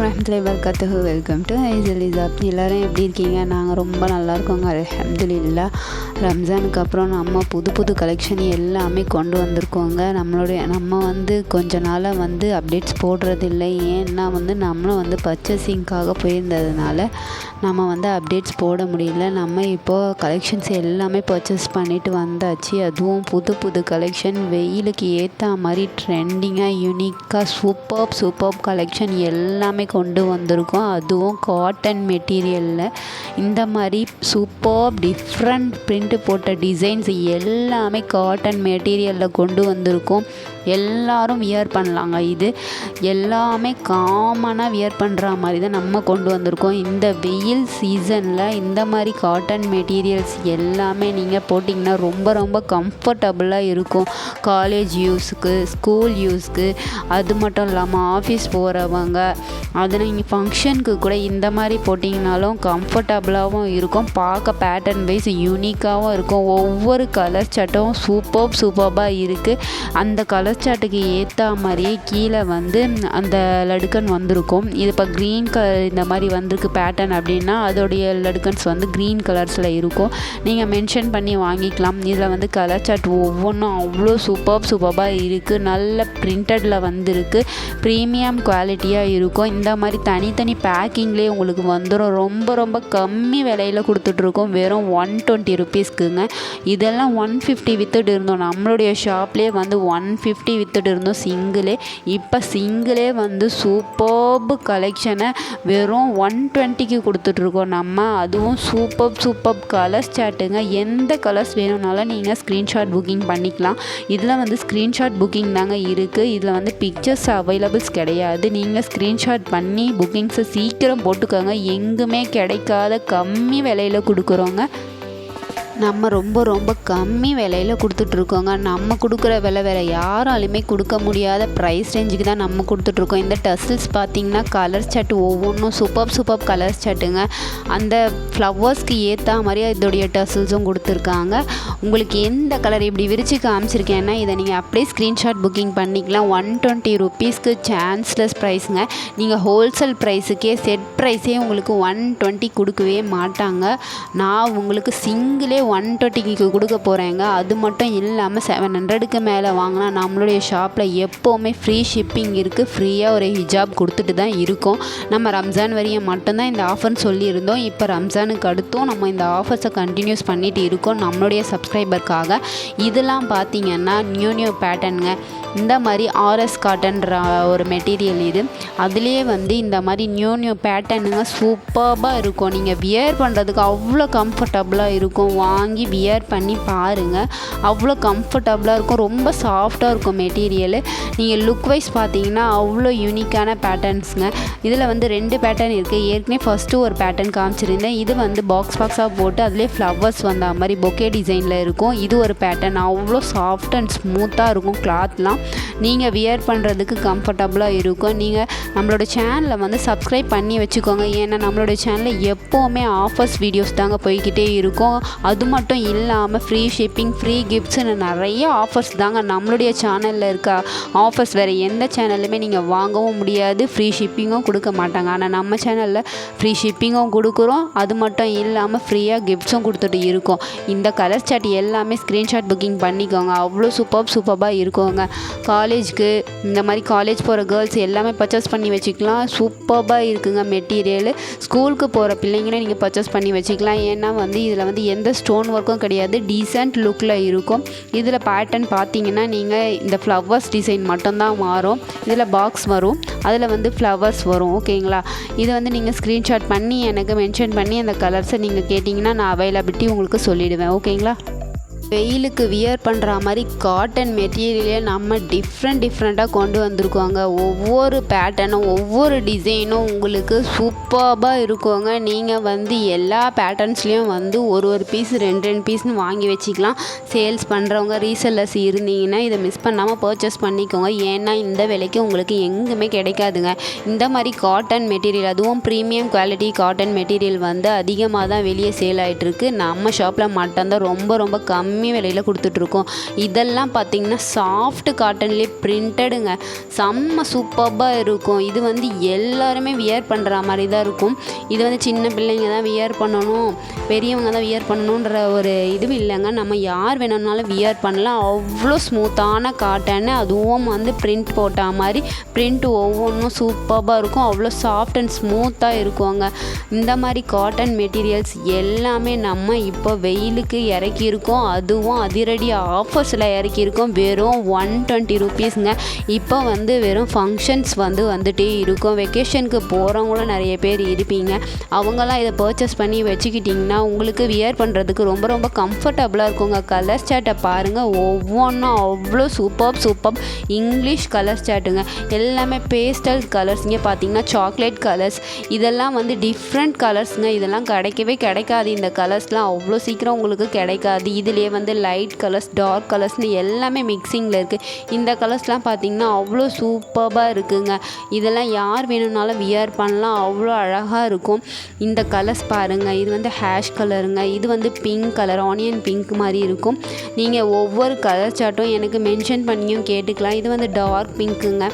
வரஹ்மத்துல்லாஹி வபரகாத்துஹு. Welcome to ஐசலிசாப். எல்லோரும் எப்படி இருக்கீங்க? நாங்கள் ரொம்ப நல்லா இருக்கோங்க, அல்ஹம்துலில்லாஹ். ரம்ஜானுக்கு அப்புறம் நம்ம புது புது கலெக்ஷன் எல்லாமே கொண்டு வந்திருக்கோங்க. நம்ம கொஞ்ச நாளாக அப்டேட்ஸ் போடுறதில்லை. ஏன்னா நம்மளும் பர்ச்சேசிங்காக போயிருந்ததுனால நம்ம அப்டேட்ஸ் போட முடியல. நம்ம இப்போது கலெக்ஷன்ஸ் எல்லாமே பர்ச்சேஸ் பண்ணிட்டு வந்தாச்சு. அதுவும் புது புது கலெக்ஷன், வெயிலுக்கு ஏற்ற மாதிரி ட்ரெண்டிங்காக யூனிக்காக சூப்பர் கலெக்ஷன் எல்லாமே கொண்டு வந்திருக்கோம். அதுவும் காட்டன் மெட்டீரியலில் இந்த மாதிரி சூப்பர் டிஃப்ரெண்ட் பிரிண்ட் போட்ட டிசைன்ஸ் எல்லாமே காட்டன் மெட்டீரியலில் கொண்டு வந்திருக்கோம். எல்லாரும் வியர் பண்ணலாங்க. இது எல்லாமே காமனாக வியர் பண்ணுற மாதிரி தான் நம்ம கொண்டு வந்திருக்கோம். இந்த வெயில் சீசனில் இந்த மாதிரி காட்டன் மெட்டீரியல்ஸ் எல்லாமே நீங்கள் போட்டிங்கன்னா ரொம்ப கம்ஃபர்டபுளாக இருக்கும். காலேஜ் யூஸுக்கு, ஸ்கூல் யூஸ்க்கு, அது மட்டும் இல்லாமல் ஆஃபீஸ் போகிறவங்க, அது நீங்கள் ஃபங்க்ஷனுக்கு கூட இந்த மாதிரி போட்டிங்கனாலும் கம்ஃபர்டபுளாகவும் இருக்கும். பார்க்க பேட்டர்ன் வைஸ் யூனிக்காகவும் இருக்கும். ஒவ்வொரு கலர் சட்டும் சூப்பராக இருக்குது. அந்த கலர் சாட்டுக்கு ஏற்ற மாதிரியே கீழே அந்த லடுக்கன் வந்திருக்கும். இது இப்போ க்ரீன் கலர் இந்த மாதிரி வந்திருக்கு பேட்டர்ன் அப்படின்னா அதோடைய லடுக்கன்ஸ் க்ரீன் கலர்ஸில் இருக்கும். நீங்கள் மென்ஷன் பண்ணி வாங்கிக்கலாம். இதில் கலர் சார்ட் ஒவ்வொன்றும் அவ்வளோ சூப்பராக இருக்குது. நல்ல பிரிண்டடில் வந்திருக்கு. ப்ரீமியம் குவாலிட்டியாக இருக்கும். இந்த மாதிரி தனித்தனி பேக்கிங்லேயே உங்களுக்கு வந்துடும். ரொம்ப கம்மி விலையில் கொடுத்துட்ருக்கோம். வெறும் 120 ருபீஸ்க்குங்க. இதெல்லாம் 150 வித்துட்டு இருந்தோம். நம்மளுடைய ஷாப்லேயே 150 வித்துட்டு இருந்தோம் சிங்கிளே. இப்போ சிங்கிளே சூப்பர்பு கலெக்ஷனை வெறும் 120க்கு கொடுத்துட்ருக்கோம் நம்ம. அதுவும் சூப்பர் கலர்ஸ் சாட்டுங்க. எந்த கலர்ஸ் வேணும்னாலும் நீங்கள் ஸ்க்ரீன்ஷாட் புக்கிங் பண்ணிக்கலாம். இதில் ஸ்க்ரீன்ஷாட் புக்கிங் தாங்க இருக்குது. இதில் பிக்சர்ஸ் அவைலபிள்ஸ் கிடையாது. நீங்கள் ஸ்க்ரீன்ஷாட் பண்ணி புக்கிங்ஸை சீக்கிரம் போட்டுக்கோங்க. எங்குமே கிடைக்காத கம்மி விலையில் கொடுக்குறோங்க. நம்ம ரொம்ப கம்மி விலையில் கொடுத்துட்ருக்கோங்க. நம்ம கொடுக்குற விலை வேறு யாராலுமே கொடுக்க முடியாத ப்ரைஸ் ரேஞ்சுக்கு தான் நம்ம கொடுத்துட்ருக்கோம். இந்த டசில்ஸ் பார்த்திங்கன்னா கலர் சாட் ஒவ்வொன்றும் சூப்பர் கலர் சாட்டுங்க. அந்த ஃப்ளவர்ஸ்க்கு ஏற்ற மாதிரி இதோடைய டசில்ஸும் கொடுத்துருக்காங்க. உங்களுக்கு எந்த கலர் இப்படி விரிச்சு காமிச்சிருக்கேன்னா இதை நீங்கள் அப்படியே ஸ்க்ரீன்ஷாட் புக்கிங் பண்ணிக்கலாம். 120 ருபீஸ்க்கு சான்ஸ்லெஸ் ப்ரைஸுங்க. நீங்கள் ஹோல்சேல் ப்ரைஸுக்கே செட் ப்ரைஸே உங்களுக்கு 120 கொடுக்கவே மாட்டாங்க. நான் உங்களுக்கு சிங்கிளே 120க்கு கொடுக்க போகிறேங்க. அது மட்டும் இல்லாமல் 700க்கு மேலே வாங்கினா நம்மளுடைய ஷாப்பில் எப்போவுமே ஃப்ரீ ஷிப்பிங் இருக்குது. ஃப்ரீயாக ஒரு ஹிஜாப் கொடுத்துட்டு தான் இருக்கோம். நம்ம ரம்ஜான் வரையும் மட்டும்தான் இந்த ஆஃபர்னு சொல்லியிருந்தோம். இப்போ ரம்ஜானுக்கு அடுத்தும் நம்ம இந்த ஆஃபர்ஸை கண்டினியூஸ் பண்ணிட்டு இருக்கோம் நம்மளுடைய சப்ஸ்கிரைபருக்காக. இதெல்லாம் பார்த்திங்கன்னா நியூ பேட்டர்னுங்க. இந்த மாதிரி ஆர்எஸ் காட்டன்ற ஒரு மெட்டீரியல் இது. அதுலேயே இந்த மாதிரி நியூ பேட்டர்னுங்க சூப்பராக இருக்கும். நீங்கள் வியர் பண்ணுறதுக்கு அவ்வளோ கம்ஃபர்டபுளாக இருக்கும். வாங்கி வியர் பண்ணி பாருங்கள். அவ்வளோ கம்ஃபர்டபுளாக இருக்கும். ரொம்ப சாஃப்டாக இருக்கும் மெட்டீரியலு. நீங்கள் லுக் வைஸ் பார்த்தீங்கன்னா அவ்வளோ யூனிக்கான பேட்டர்ன்ஸுங்க. இதில் 2 பேட்டர்ன் இருக்குது. ஏற்கனவே ஃபஸ்ட்டு ஒரு பேட்டர்ன் காமிச்சிருந்தேன். இது பாக்ஸாக போட்டு அதிலே ஃப்ளவர்ஸ் வந்த மாதிரி பொக்கே டிசைனில் இருக்கும். இது ஒரு பேட்டர்ன். அவ்வளோ சாஃப்ட் அண்ட் ஸ்மூத்தாக இருக்கும். கிளாத்லாம் நீங்கள் வியர் பண்ணுறதுக்கு கம்ஃபர்டபுளாக இருக்கும். நீங்கள் நம்மளோட சேனலை சப்ஸ்கிரைப் பண்ணி வச்சுக்கோங்க. ஏன்னா நம்மளோட சேனலில் எப்போவுமே ஆஃபர்ஸ் வீடியோஸ் தாங்க போய்கிட்டே இருக்கும். அது மட்டும் இல்லாமல் ஃப்ரீ ஷிப்பிங், ஃப்ரீ கிஃப்ட்ஸ்னு நிறைய ஆஃபர்ஸ் தாங்க நம்மளுடைய சேனலில் இருக்க ஆஃபர்ஸ். வேறு எந்த சேனல்லுமே நீங்கள் வாங்கவும் முடியாது, ஃப்ரீ ஷிப்பிங்கும் கொடுக்க மாட்டாங்க. ஆனால் நம்ம சேனலில் ஃப்ரீ ஷிப்பிங்கும் கொடுக்குறோம். அது மட்டும் இல்லாமல் ஃப்ரீயாக கிஃப்ட்ஸும் கொடுத்துட்டு இருக்கோம். இந்த கலர் சாட் எல்லாமே ஸ்க்ரீன்ஷாட் புக்கிங் பண்ணிக்கோங்க. அவ்வளோ சூப்பராக இருக்குங்க. காலேஜ்க்கு இந்த மாதிரி காலேஜ் போகிற கேர்ள்ஸ் எல்லாமே பர்ச்சேஸ் பண்ணி வச்சுக்கலாம். சூப்பராக இருக்குங்க மெட்டீரியல். ஸ்கூலுக்கு போகிற பிள்ளைங்களே நீங்கள் பர்ச்சேஸ் பண்ணி வச்சுக்கலாம். ஏன்னா இதில் எந்த ஸ்டோன் ஒர்க்கும் கிடையாது. டீசென்ட் லுக்கில் இருக்கும். இதில் பேட்டர்ன் பார்த்தீங்கன்னா நீங்கள் இந்த ஃப்ளவர்ஸ் டிசைன் மட்டும்தான் மாறும். இதில் பாக்ஸ் வரும், அதில் ஃப்ளவர்ஸ் வரும். ஓகேங்களா? இதை நீங்கள் ஸ்க்ரீன்ஷாட் பண்ணி எனக்கு மென்ஷன் பண்ணி அந்த கலர்ஸை நீங்கள் கேட்டிங்கன்னா நான் அவைலபிலிட்டி உங்களுக்கு சொல்லிவிடுவேன். ஓகேங்களா? வெயிலுக்கு வியர் பண்ணுற மாதிரி காட்டன் மெட்டீரியலே நம்ம டிஃப்ரெண்ட்டாக கொண்டு வந்திருக்கோங்க. ஒவ்வொரு பேட்டர்னும் ஒவ்வொரு டிசைனும் உங்களுக்கு சூப்பராக இருக்குங்க. நீங்கள் எல்லா பேட்டர்ன்ஸ்லேயும் ஒரு பீஸ் 2 பீஸ்னு வாங்கி வச்சுக்கலாம். சேல்ஸ் பண்ணுறவங்க, ரீசெல்லர்ஸ் இருந்தீங்கன்னா இதை மிஸ் பண்ணாமல் பர்ச்சேஸ் பண்ணிக்கோங்க. ஏன்னா இந்த விலைக்கு உங்களுக்கு எங்குமே கிடைக்காதுங்க. இந்த மாதிரி காட்டன் மெட்டீரியல், அதுவும் ப்ரீமியம் குவாலிட்டி காட்டன் மெட்டீரியல் அதிகமாக தான் வெளியே சேல் ஆகிட்டுருக்கு. நம்ம ஷாப்பில் மட்டும்தான் ரொம்ப கம்மி கம்மி விலையில் கொடுத்துட்ருக்கோம். இதெல்லாம் பார்த்திங்கன்னா சாஃப்ட் காட்டன்லேயே பிரிண்டடுங்க, செம்ம சூப்பராக இருக்கும். இது வந்து எல்லாருமே வியர் பண்ணுற மாதிரி தான் இருக்கும். இது வந்து சின்ன பிள்ளைங்க தான் வியர் பண்ணணும், பெரியவங்க தான் வியர் பண்ணணுன்ற ஒரு இதுவும் இல்லைங்க. நம்ம யார் வேணும்னாலும் வியர் பண்ணலாம். அவ்வளோ ஸ்மூத்தான காட்டன்னு, அதுவும் வந்து பிரிண்ட் போட்ட மாதிரி பிரிண்ட் ஒவ்வொன்றும் சூப்பராக இருக்கும். அவ்வளோ சாஃப்ட் அண்ட் ஸ்மூத்தாக இருக்குங்க. இந்த மாதிரி காட்டன் மெட்டீரியல்ஸ் எல்லாமே நம்ம இப்போ வெயிலுக்கு இறக்கியிருக்கோம். அதுவும் அதிரடி ஆஃபர்ஸில் இறக்கியிருக்கோம். வெறும் 120 ரூபீஸுங்க. இப்போ வந்து வெறும் ஃபங்க்ஷன்ஸ் வந்துட்டே இருக்கும். வெக்கேஷனுக்கு போகிறவங்களும் நிறைய பேர் இருப்பீங்க. அவங்களாம் இதை பர்ச்சேஸ் பண்ணி வச்சுக்கிட்டிங்கன்னா உங்களுக்கு வியர் பண்ணுறதுக்கு ரொம்ப ரொம்ப கம்ஃபர்டபுளாக இருக்குங்க. கலர் சார்ட்டை பாருங்கள், ஒவ்வொன்றும் அவ்வளோ சூப்பர் இங்கிலீஷ் கலர் சார்ட்டுங்க. எல்லாமே பேஸ்டல் கலர்ஸ். இங்கே பார்த்தீங்கன்னா சாக்லேட் கலர்ஸ், இதெல்லாம் வந்து டிஃப்ரெண்ட் கலர்ஸுங்க. இதெல்லாம் கிடைக்கவே கிடைக்காது. இந்த கலர்ஸ்லாம் அவ்வளோ சீக்கிரம் உங்களுக்கு கிடைக்காது. இதுலேயே வந்து லைட் கலர்ஸ், டார்க் கலர்ஸ்னு எல்லாமே மிக்சிங்கில் இருக்குது. இந்த கலர்ஸ்லாம் பார்த்திங்கன்னா அவ்வளோ சூப்பராக இருக்குங்க. இதெல்லாம் யார் வேணும்னாலும் வியர் பண்ணலாம், அவ்வளோ அழகாக இருக்கும். இந்த கலர்ஸ் பாருங்கள், இது வந்து ஹேஷ் கலருங்க, இது வந்து பிங்க் கலர், ஆனியன் பிங்க் மாதிரி இருக்கும். நீங்கள் ஒவ்வொரு கலர் சார்ட்டும் எனக்கு மென்ஷன் பண்ணியும் கேட்டுக்கலாம். இது வந்து டார்க் பிங்க்குங்க,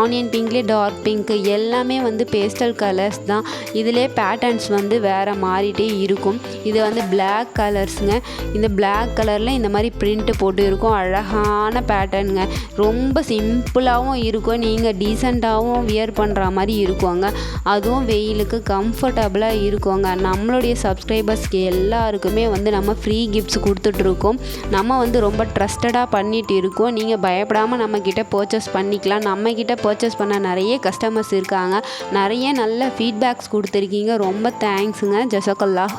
ஆனியன் பிங்க்லேயே டார்க் பிங்க்கு, எல்லாமே வந்து பேஸ்டல் கலர்ஸ் தான். இதிலே பேட்டர்ன்ஸ் வந்து வேறு மாறிட்டே இருக்கும். இது வந்து பிளாக் கலர்ஸுங்க. இந்த பிளாக் கலரில் இந்த மாதிரி பிரிண்ட்டு போட்டு இருக்கும். அழகான பேட்டர்னுங்க, ரொம்ப சிம்பிளாகவும் இருக்கும். நீங்கள் டீசெண்டாகவும் வியர் பண்ணுற மாதிரி இருக்குங்க. அதுவும் வெயிலுக்கு கம்ஃபர்டபுளாக இருக்குங்க. நம்மளுடைய சப்ஸ்கிரைபர்ஸ்க்கு எல்லாருக்குமே வந்து நம்ம ஃப்ரீ கிஃப்ட்ஸ் கொடுத்துட்ருக்கோம். நம்ம வந்து ரொம்ப ட்ரஸ்டடாக பண்ணிகிட்டு இருக்கோம். நீங்கள் பயப்படாமல் நம்மக்கிட்ட பர்ச்சேஸ் பண்ணிக்கலாம். நம்மக்கிட்ட பர்ச்சேஸ் பண்ண நிறைய கஸ்டமர்ஸ் இருக்காங்க. நிறைய நல்ல ஃபீட்பேக்ஸ் கொடுத்துருக்கீங்க. ரொம்ப தேங்க்ஸுங்க, ஜஸாக்கல்லாஹ்.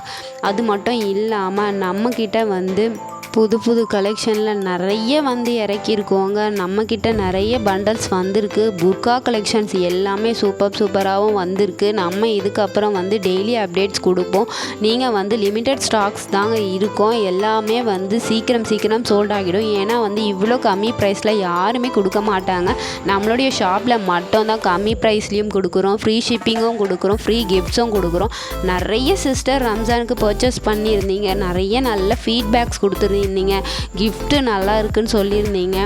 அது மட்டும் இல்லாமல் நம்மக்கிட்ட வந்து புது கலெக்ஷனில் நிறைய வந்து இறக்கியிருக்கோங்க. நம்மக்கிட்ட நிறைய பண்டல்ஸ் வந்திருக்கு. புர்கா கலெக்ஷன்ஸ் எல்லாமே சூப்பராகவும் வந்திருக்கு. நம்ம இதுக்கப்புறம் வந்து டெய்லி அப்டேட்ஸ் கொடுப்போம். நீங்கள் வந்து லிமிட்டட் ஸ்டாக்ஸ் தாங்க இருக்கும். எல்லாமே வந்து சீக்கிரம் சோல்ட் ஆகிடும். ஏன்னா வந்து இவ்வளோ கம்மி ப்ரைஸில் யாருமே கொடுக்க மாட்டாங்க. நம்மளுடைய ஷாப்பில் மட்டும்தான் கம்மி ப்ரைஸ்லேயும் கொடுக்குறோம், ஃப்ரீ ஷிப்பிங்கும் கொடுக்குறோம், ஃப்ரீ கிஃப்ட்ஸும் கொடுக்குறோம். நிறைய சிஸ்டர் ரம்ஜானுக்கு பர்ச்சேஸ் பண்ணியிருந்தீங்க, நிறைய நல்ல ஃபீட்பேக்ஸ் கொடுத்துருந்தீங்க. கிஃப்ட்டு நல்லா இருக்குன்னு சொல்லியிருந்தீங்க.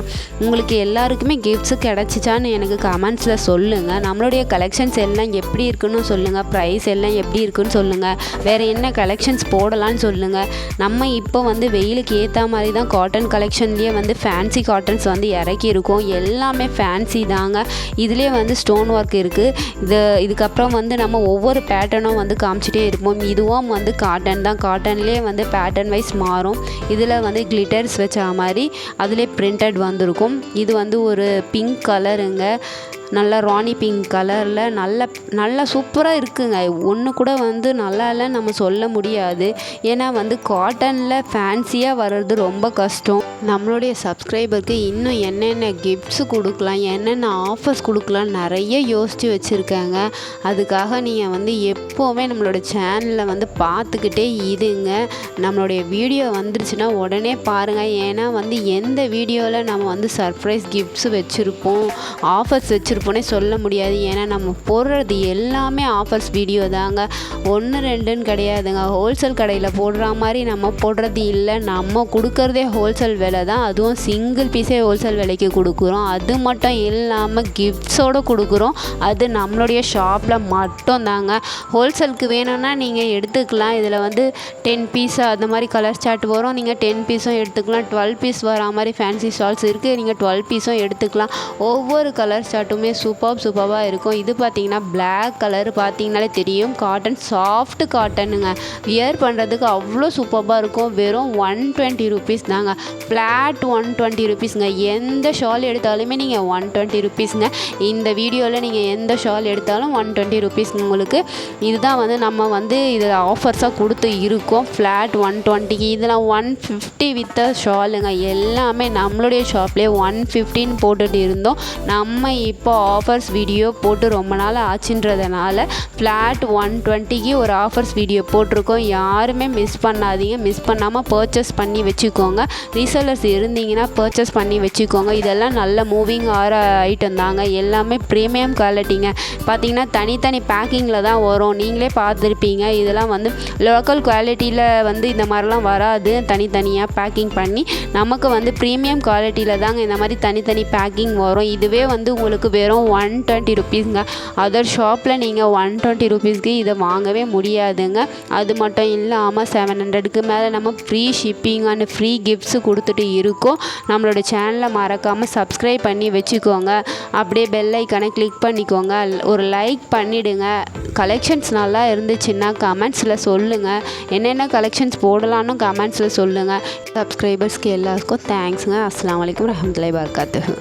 உங்களுக்கு எல்லாருக்குமே கிஃப்ட்ஸு கிடச்சிச்சான்னு எனக்கு கமெண்ட்ஸில் சொல்லுங்கள். நம்மளுடைய கலெக்ஷன்ஸ் எல்லாம் எப்படி இருக்குன்னு சொல்லுங்கள், ப்ரைஸ் எல்லாம் எப்படி இருக்குன்னு சொல்லுங்கள், வேறு என்ன கலெக்ஷன்ஸ் போடலான்னு சொல்லுங்கள். நம்ம இப்போ வந்து வெயிலுக்கு ஏற்ற மாதிரி தான் காட்டன் கலெக்ஷன்லேயே வந்து ஃபேன்சி காட்டன்ஸ் வந்து இறக்கியிருக்கோம். எல்லாமே ஃபேன்சி தாங்க. இதுலேயே வந்து ஸ்டோன் ஒர்க் இருக்குது. இதுக்கப்புறம் வந்து நம்ம ஒவ்வொரு பேட்டர்னும் வந்து காமிச்சிட்டே இருப்போம். இதுவும் வந்து காட்டன் தான். காட்டன்லேயே வந்து பேட்டர்ன் வைஸ் மாறும். இதில் வந்து கிளிட்டர்ஸ் வச்ச மாதிரி அதிலே பிரிண்டட் வந்திருக்கும். இது வந்து ஒரு பிங்க் கலருங்க, நல்ல ராணி பிங்க் கலரில் நல்ல சூப்பராக இருக்குங்க. ஒன்று கூட வந்து நல்லா இல்லைன்னு நம்ம சொல்ல முடியாது. ஏன்னா வந்து காட்டனில் ஃபேன்சியாக வர்றது ரொம்ப கஷ்டம். நம்மளுடைய சப்ஸ்கிரைபருக்கு இன்னும் என்னென்ன கிஃப்ட்ஸ் கொடுக்கலாம், என்னென்ன ஆஃபர்ஸ் கொடுக்கலாம் நிறைய யோசித்து வச்சுருக்காங்க. அதுக்காக நீங்கள் வந்து எப்போவுமே நம்மளோட சேனலில் வந்து பார்த்துக்கிட்டே இருங்க. நம்மளுடைய வீடியோ வந்துருச்சுன்னா உடனே பாருங்கள். ஏன்னா வந்து எந்த வீடியோவில் நம்ம வந்து சர்ப்ரைஸ் கிஃப்ட்ஸ் வச்சுருப்போம், ஆஃபர்ஸ் வச்சுருப்போம் சொல்ல முடியாது. ஏன்னா நம்ம போடுறது எல்லாமே ஆஃபர்ஸ் வீடியோ தாங்க, 1-2ன்னு கிடையாதுங்க. ஹோல்சேல் கடையில் போடுற மாதிரி நம்ம போடுறது இல்லை. நம்ம கொடுக்கறதே ஹோல்சேல் விலை தான். அதுவும் சிங்கிள் பீஸே ஹோல்சேல் விலைக்கு கொடுக்குறோம். அது மட்டும் இல்லாமல் கிஃப்ட்ஸோடு கொடுக்குறோம். அது நம்மளுடைய ஷாப்பில் மட்டும் தாங்க. ஹோல்சேலுக்கு வேணும்னா நீங்கள் எடுத்துக்கலாம். இதில் வந்து 10 பீஸ் அந்த மாதிரி கலர் சார்ட் வரும். நீங்கள் 10 பீஸும் எடுத்துக்கலாம். 12 பீஸ் வர மாதிரி ஃபேன்சி ஸ்டால்ஸ் இருக்குது. நீங்கள் 12 பீஸும் எடுத்துக்கலாம். ஒவ்வொரு கலர் சார்ட்டுமே சூப்பராக இருக்கும். இது பார்த்தீங்கன்னா பிளாக் கலர், பார்த்தீங்கனாலே தெரியும். Cotton, soft காட்டனுங்க. வியர் பண்ணுறதுக்கு அவ்வளோ சூப்பராக இருக்கும். வெறும் 120 ரூபீஸ் தாங்க. ஃப்ளாட் 120 ரூபீஸுங்க. எந்த ஷால் எடுத்தாலுமே நீங்கள் 120 ரூபீஸுங்க. இந்த வீடியோவில் நீங்கள் எந்த ஷால் எடுத்தாலும் 120 ரூபீஸுங்க உங்களுக்கு. இதுதான் வந்து நம்ம வந்து இதில் ஆஃபர்ஸாக கொடுத்து இருக்கோம். ஃப்ளாட் 120. இதில் 150 வித் ஷாலுங்க. எல்லாமே நம்மளுடைய ஷாப்லேயே 115 போட்டுட்டு இருந்தோம். நம்ம இப்போ ஆஃபர்ஸ் வீடியோ போட்டு ரொம்ப நாள் ஆச்சுன்றதுனால ஃப்ளாட் 120க்கு ஒரு ஆஃபர்ஸ் வீடியோ போட்டிருக்கோம். யாருமே மிஸ் பண்ணாதீங்க. மிஸ் பண்ணாமல் பர்ச்சேஸ் பண்ணி வச்சுக்கோங்க. ரீசெல்லர்ஸ் இருந்தீங்கன்னா பர்ச்சேஸ் பண்ணி வச்சுக்கோங்க. இதெல்லாம் நல்ல மூவிங் ஆகிற ஐட்டம் தாங்க. எல்லாமே ப்ரீமியம் குவாலிட்டிங்க. பார்த்தீங்கன்னா தனித்தனி பேக்கிங்கில் தான் வரும். நீங்களே பார்த்துருப்பீங்க. இதெல்லாம் வந்து லோக்கல் குவாலிட்டியில் வந்து இந்த மாதிரிலாம் வராது. தனித்தனியாக பேக்கிங் பண்ணி நமக்கு வந்து ப்ரீமியம் குவாலிட்டியில் தாங்க இந்த மாதிரி தனித்தனி பேக்கிங் வரும். இதுவே வந்து உங்களுக்கு வெறும் 120 ருபீஸ்ங்க. அதர் ஷாப்பில் நீங்கள் 120 ருபீஸ்க்கு இதை வாங்கவே முடியாதுங்க. அது மட்டும் இல்லாமல் 700க்கு மேலே நம்ம free shipping and free gifts கொடுத்துட்டு இருக்கோம். நம்மளோட சேனலை மறக்காமல் சப்ஸ்கிரைப் பண்ணி வச்சுக்கோங்க. அப்படியே பெல் ஐக்கானை கிளிக் பண்ணிக்கோங்க. ஒரு லைக் பண்ணிவிடுங்க. கலெக்ஷன்ஸ் நல்லா இருந்துச்சுன்னா கமெண்ட்ஸில் சொல்லுங்கள். என்னென்ன கலெக்ஷன்ஸ் போடலான்னு கமெண்ட்ஸில் சொல்லுங்கள். சப்ஸ்கிரைபர்ஸ்க்கு எல்லாருக்கும் தேங்க்ஸுங்க. அஸ்ஸலாமு அலைக்கும் வரஹ்மத்துல்லாஹி வபரகாத்துஹு.